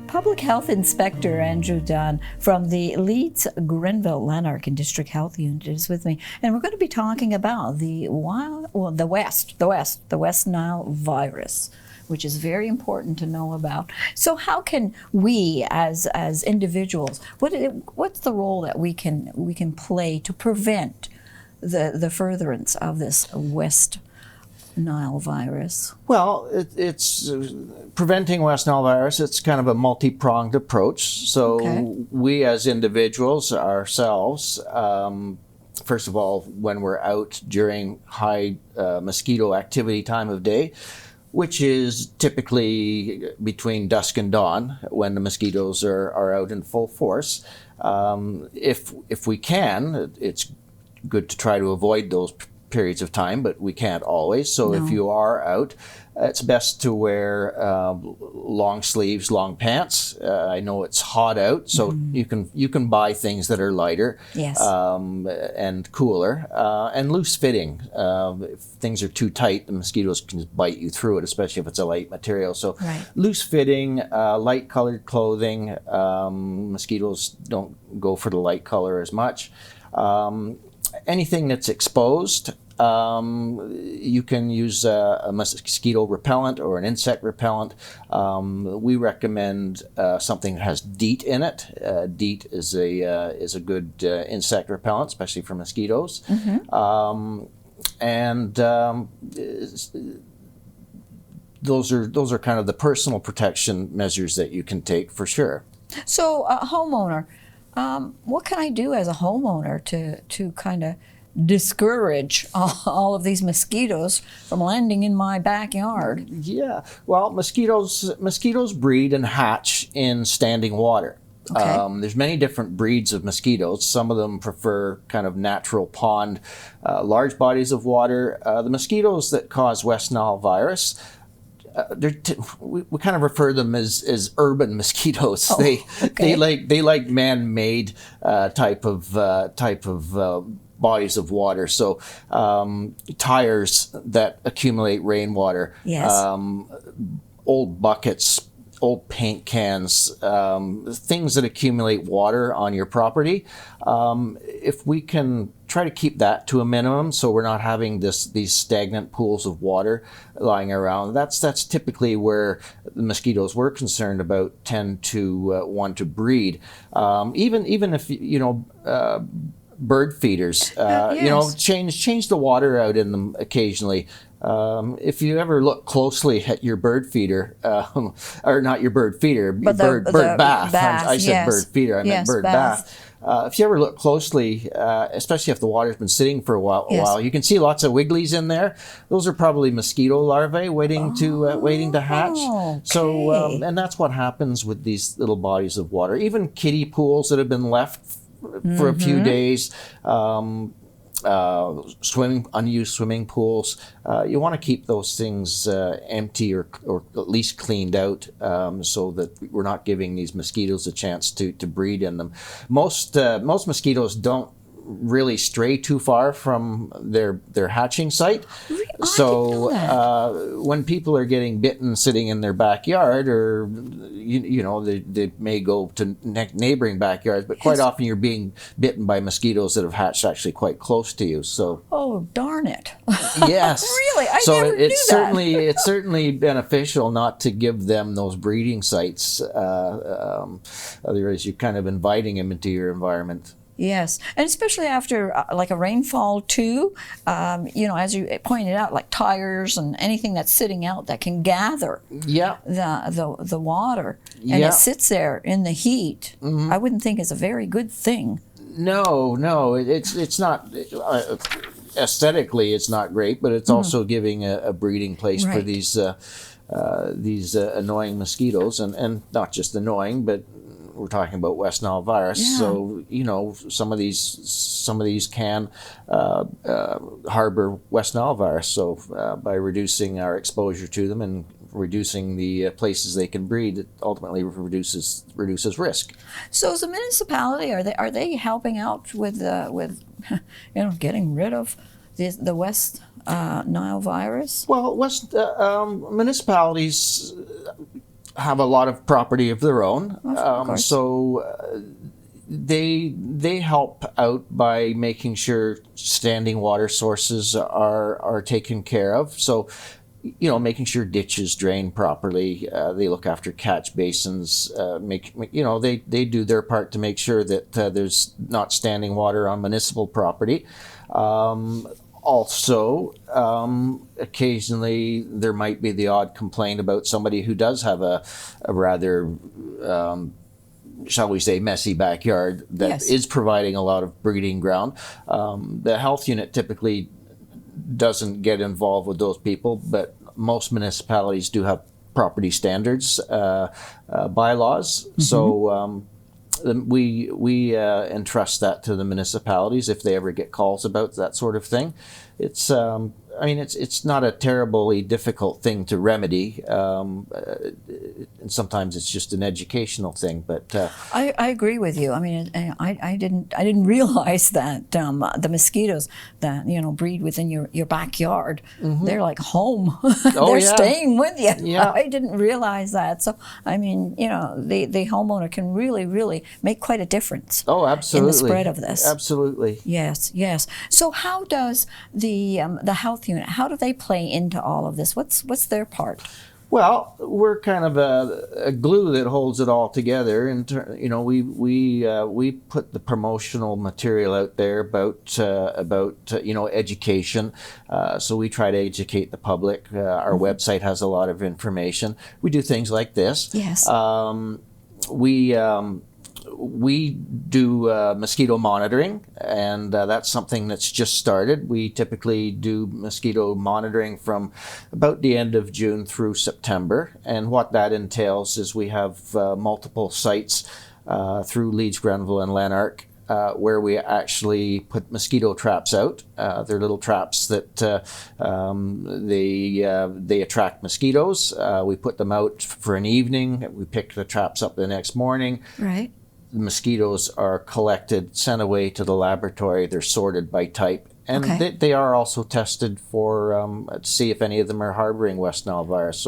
Public Health Inspector Andrew Dunn from the Leeds, Grenville, Lanark and District Health Unit is with me, and we're going to be talking about the West Nile Virus, which is very important to know about. So, how can we, as individuals, what's the role that we can play to prevent the furtherance of this West Nile virus? Well, it's preventing West Nile virus. It's kind of a multi-pronged approach. So we as individuals ourselves, first of all, when we're out during high mosquito activity time of day, which is typically between dusk and dawn when the mosquitoes are out in full force. If we can, it's good to try to avoid those periods of time, but we can't always. So if you are out, it's best to wear long sleeves, long pants. I know it's hot out, so you can buy things that are lighter and cooler and loose fitting. If things are too tight, the mosquitoes can bite you through it, especially if it's a light material. So loose fitting, light colored clothing. Mosquitoes don't go for the light color as much. Anything that's exposed, you can use a mosquito repellent or an insect repellent. We recommend something that has DEET in it. DEET is a good insect repellent, especially for mosquitoes. And those are kind of the personal protection measures that you can take for sure. So, a homeowner. What can I do as a homeowner to kind of discourage all of these mosquitoes from landing in my backyard? Yeah, well, mosquitoes breed and hatch in standing water. There's many different breeds of mosquitoes. Some of them prefer kind of natural pond, large bodies of water. The mosquitoes that cause West Nile virus, we kind of refer them as urban mosquitoes. They like man-made type of bodies of water. So tires that accumulate rainwater, old buckets, old paint cans, things that accumulate water on your property. If we can try to keep that to a minimum, so we're not having these stagnant pools of water lying around, that's typically where the mosquitoes we're concerned about tend to want to breed. Even if bird feeders, change the water out in them occasionally. If you ever look closely at your bird feeder, or not your bird feeder, but bird bath. I said bird feeder, I meant bird bath. If you ever look closely, especially if the water's been sitting for a while, you can see lots of wigglies in there. Those are probably mosquito larvae waiting to hatch. So, and that's what happens with these little bodies of water. Even kiddie pools that have been left for a few days, unused swimming pools. You want to keep those things empty or at least cleaned out, so that we're not giving these mosquitoes a chance to breed in them. Most mosquitoes don't really stray too far from their hatching site. So when people are getting bitten sitting in their backyard, or they may go to neighboring backyards, but quite often you're being bitten by mosquitoes that have hatched actually quite close to you. So darn it. Yes. Really? I never knew that. It's certainly beneficial not to give them those breeding sites. Otherwise you're kind of inviting them into your environment. Yes, and especially after like a rainfall too, as you pointed out, like tires and anything that's sitting out that can gather the water, and it sits there in the heat. I wouldn't think is a very good thing. No, it's not. Aesthetically, it's not great, but it's also giving a breeding place for these annoying mosquitoes, and not just annoying, but we're talking about West Nile virus. Yeah. So some of these can harbor West Nile virus. So by reducing our exposure to them and reducing the places they can breed, it ultimately reduces risk. So as a municipality, are they helping out with getting rid of the West Nile virus? Well, municipalities have a lot of property of their own. Of course. So they help out by making sure standing water sources are taken care of. So, making sure ditches drain properly. They look after catch basins. They do their part to make sure that there's not standing water on municipal property. Also, occasionally there might be the odd complaint about somebody who does have a rather shall we say, messy backyard that is providing a lot of breeding ground. The health unit typically doesn't get involved with those people, but most municipalities do have property standards bylaws. Mm-hmm. So we entrust that to the municipalities if they ever get calls about that sort of thing. It's it's not a terribly difficult thing to remedy, and sometimes it's just an educational thing. But I agree with you. I mean, I didn't realize that the mosquitoes that breed within your backyard, mm-hmm. they're like home. They're staying with you. Yeah. I didn't realize that. So I mean, the homeowner can really make quite a difference. Oh, absolutely. In the spread of this. Absolutely. Yes. So how does the health unit, how do they play into all of this? What's their part? Well, we're kind of a glue that holds it all together, and we put the promotional material out there about education. So we try to educate the public. Our mm-hmm. website has a lot of information. We do things like this. Yes. We do mosquito monitoring, and that's something that's just started. We typically do mosquito monitoring from about the end of June through September. And what that entails is we have multiple sites through Leeds, Grenville, and Lanark where we actually put mosquito traps out. They're little traps that they attract mosquitoes. We put them out for an evening. We pick the traps up the next morning. Right. The mosquitoes are collected, sent away to the laboratory. They're sorted by type. And they are also tested for to see if any of them are harboring West Nile virus.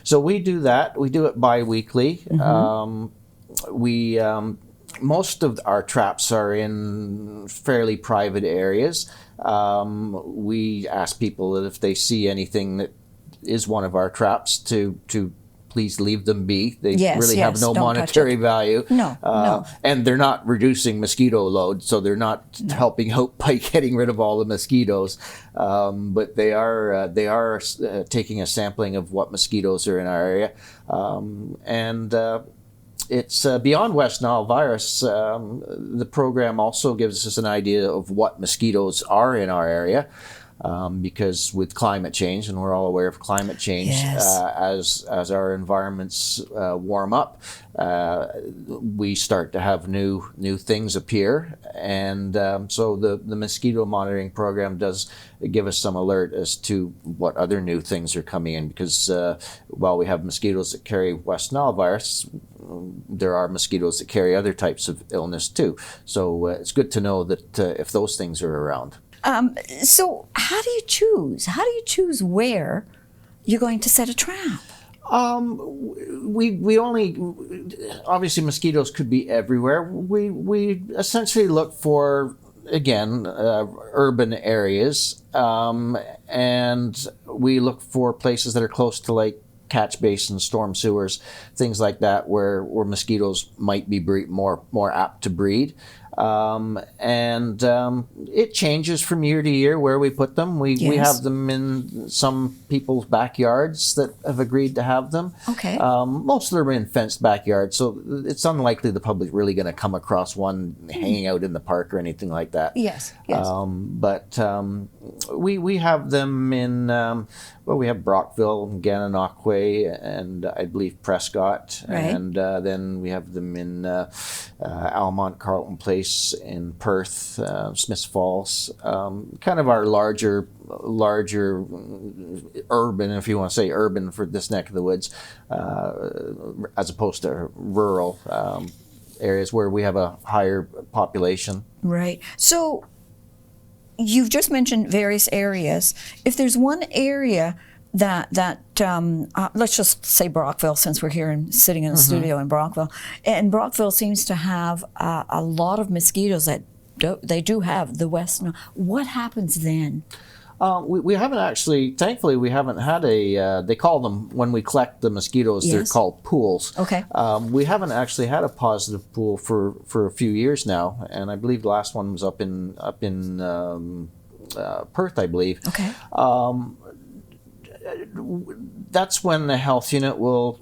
So we do that. We do it bi-weekly. Mm-hmm. Most of our traps are in fairly private areas. We ask people that if they see anything that is one of our traps to please leave them be. They really have no monetary value. No. And they're not reducing mosquito load, so they're not helping out by getting rid of all the mosquitoes. But they are taking a sampling of what mosquitoes are in our area. It's beyond West Nile virus. The program also gives us an idea of what mosquitoes are in our area. Because with climate change, and we're all aware of climate change, as our environments warm up, we start to have new things appear, and so the mosquito monitoring program does give us some alert as to what other new things are coming in. Because while we have mosquitoes that carry West Nile virus, there are mosquitoes that carry other types of illness too. So it's good to know that if those things are around. So how do you choose? How do you choose where you're going to set a trap? We only, obviously mosquitoes could be everywhere. We essentially look for, again, urban areas, and we look for places that are close to like catch basins, storm sewers, things like that, where mosquitoes might be more apt to breed. It changes from year to year where we put them. We have them in some people's backyards that have agreed to have them. Okay. Most of them are in fenced backyards, so it's unlikely the public really going to come across one hanging out in the park or anything like that. Yes. But we have them in. We have Brockville, Gananoque, and I believe Prescott, and then we have them in Almont, Carlton Place, in Perth, Smiths Falls, kind of our larger urban, if you want to say urban for this neck of the woods, as opposed to rural areas where we have a higher population. Right. So you've just mentioned various areas. If there's one area let's just say Brockville, since we're here and sitting in the studio in Brockville, and Brockville seems to have a lot of mosquitoes that they do have the West Nile. What happens then? We haven't actually, thankfully, we haven't had they call them, when we collect the mosquitoes, they're Yes. called pools. Okay. We haven't actually had a positive pool for a few years now, and I believe the last one was up in Perth, I believe. Okay. That's when the health unit will.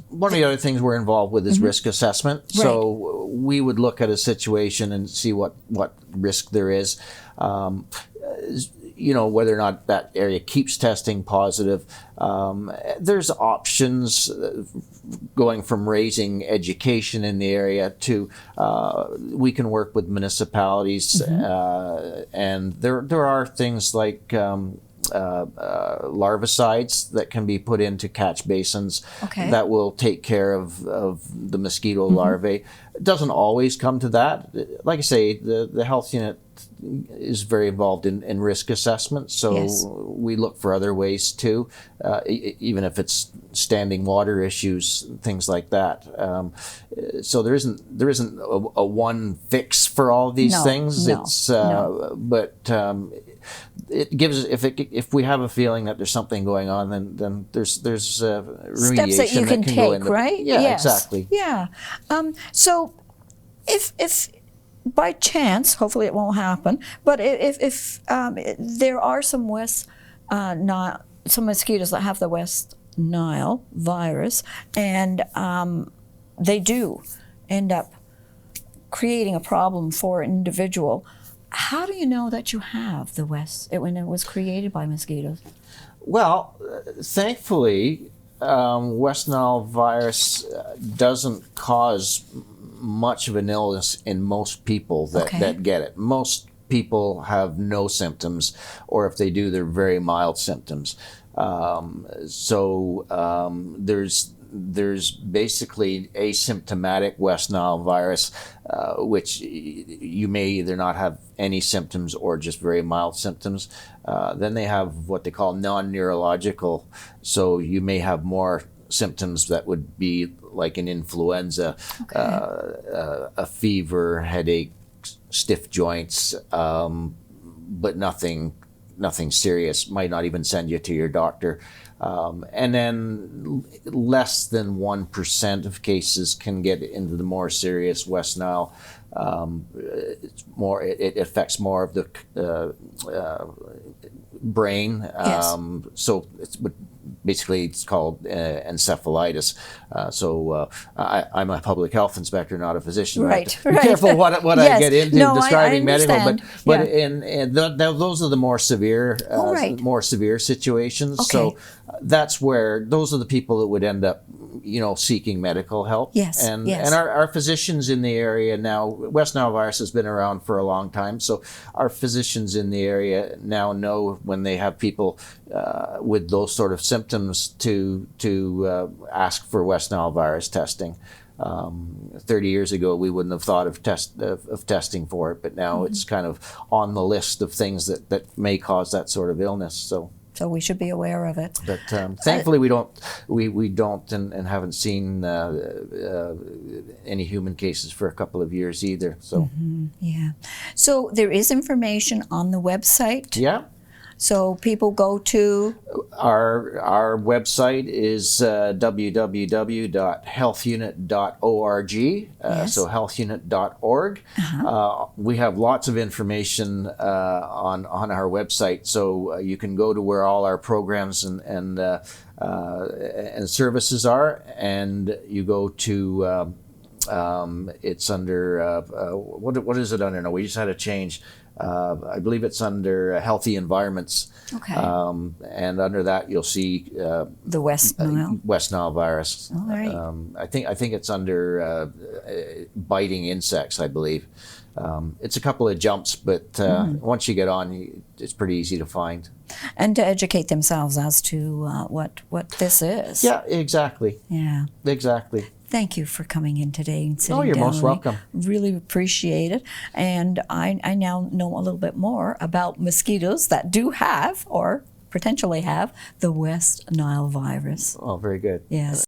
One of the other things we're involved with is risk assessment. Right. So we would look at a situation and see what risk there is. Whether or not that area keeps testing positive. There's options going from raising education in the area to we can work with municipalities, and there are things like larvicides that can be put into catch basins that will take care of the mosquito larvae. It doesn't always come to that. Like I say, the health unit is very involved in risk assessment, so we look for other ways too, even if it's standing water issues, things like that. So there isn't a one fix for all of these things. But it gives, if we have a feeling that there's something going on, then there's remediation Steps that you can take, right? Yeah, yes. exactly. Yeah. So if by chance, hopefully it won't happen, but if there are some some mosquitoes that have the West Nile virus, and they do end up creating a problem for an individual, how do you know that you have the when it was created by mosquitoes? Well, thankfully, West Nile virus doesn't cause much of an illness in most people that get it. Most people have no symptoms, or if they do, they're very mild symptoms. There's basically asymptomatic West Nile virus, which you may either not have any symptoms or just very mild symptoms. Then they have what they call non-neurological, so you may have more symptoms that would be like an influenza, a fever, headache, stiff joints, but nothing serious. Might not even send you to your doctor. And then less than 1% of cases can get into the more serious West Nile. It affects more of the brain. Yes. So basically it's called encephalitis. I'm a public health inspector, not a physician. Right. Be careful what I get into describing medical, but those are the more severe, more severe situations. Okay. So that's where those are the people that would end up, seeking medical help. Yes. And our physicians in the area now, West Nile virus has been around for a long time, so our physicians in the area now know when they have people with those sort of symptoms to ask for West Nile virus testing. 30 years ago, we wouldn't have thought of testing for it, but now it's kind of on the list of things that may cause that sort of illness. So we should be aware of it. But thankfully, we don't and haven't seen any human cases for a couple of years either. So yeah. So there is information on the website. Yeah. So people go to our website is www.healthunit.org. So healthunit.org. We have lots of information on our website, so you can go to where all our programs and services are, and you go to it's under what is it under now? We just had a change. I believe it's under healthy environments. Okay. And under that, you'll see the West Nile virus. All right. I think it's under biting insects, I believe. It's a couple of jumps, but once you get on, it's pretty easy to find. And to educate themselves as to what this is. Yeah, exactly. Yeah. Exactly. Thank you for coming in today and sitting down. Oh, you're most with me. welcome. Really appreciate it. And I now know a little bit more about mosquitoes that do have or potentially have the West Nile virus. Oh, very good. Yes.